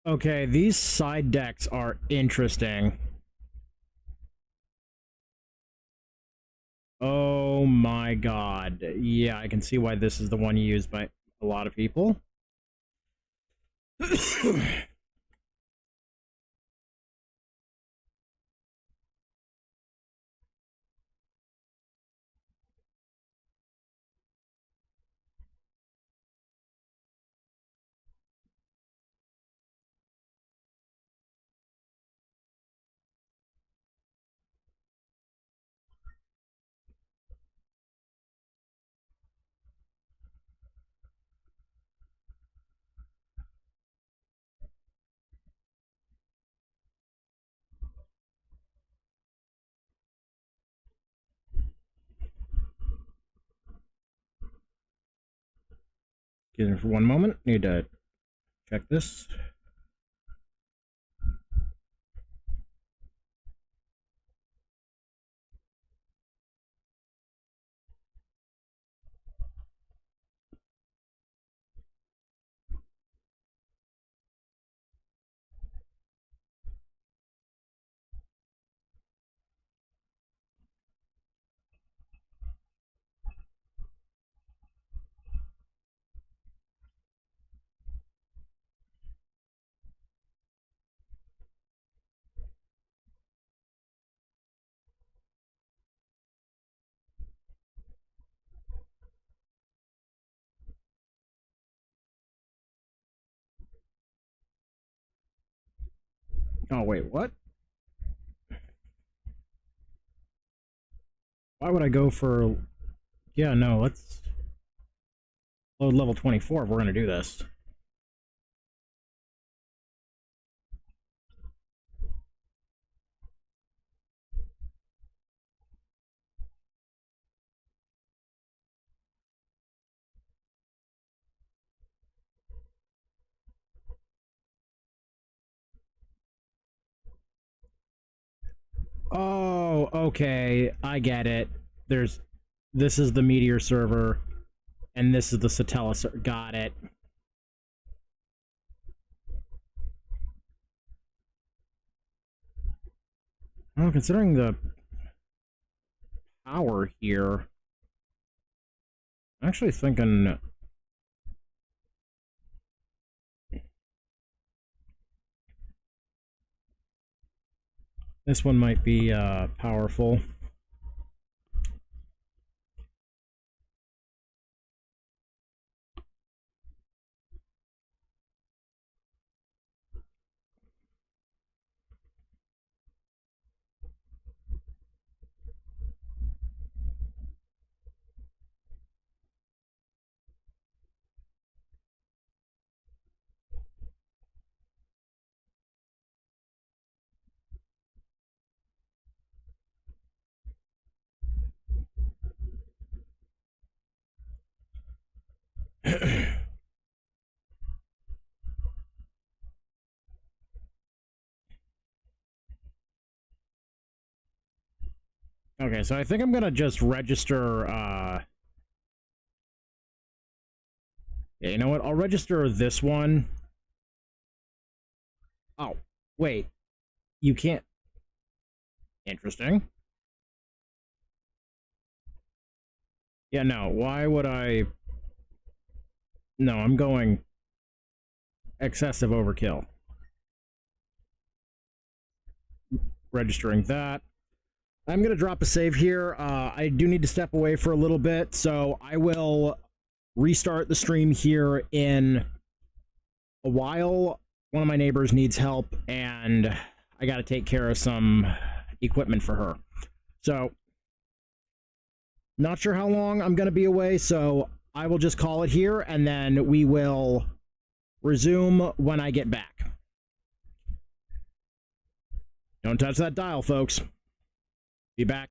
Okay, these side decks are interesting. Oh my god. Yeah, I can see why this is the one used by a lot of people. Get in for one moment. Need to check this. Oh, wait, what? Why would I go for... Yeah, no, let's load level 24 if we're going to do this. Oh, okay, I get it. This is the Meteor server, and this is the Satella server. Got it. Well, considering the power here, I'm actually thinking this one might be powerful. Okay, so I think I'm gonna just register, yeah, you know what? I'll register this one. Oh, wait. You can't... Interesting. Yeah, no, why would I... No, I'm going excessive overkill. Registering that. I'm going to drop a save here. I do need to step away for a little bit, so I will restart the stream here in a while. One of my neighbors needs help, and I got to take care of some equipment for her. So, not sure how long I'm going to be away, so I will just call it here, and then we will resume when I get back. Don't touch that dial, folks. Be back.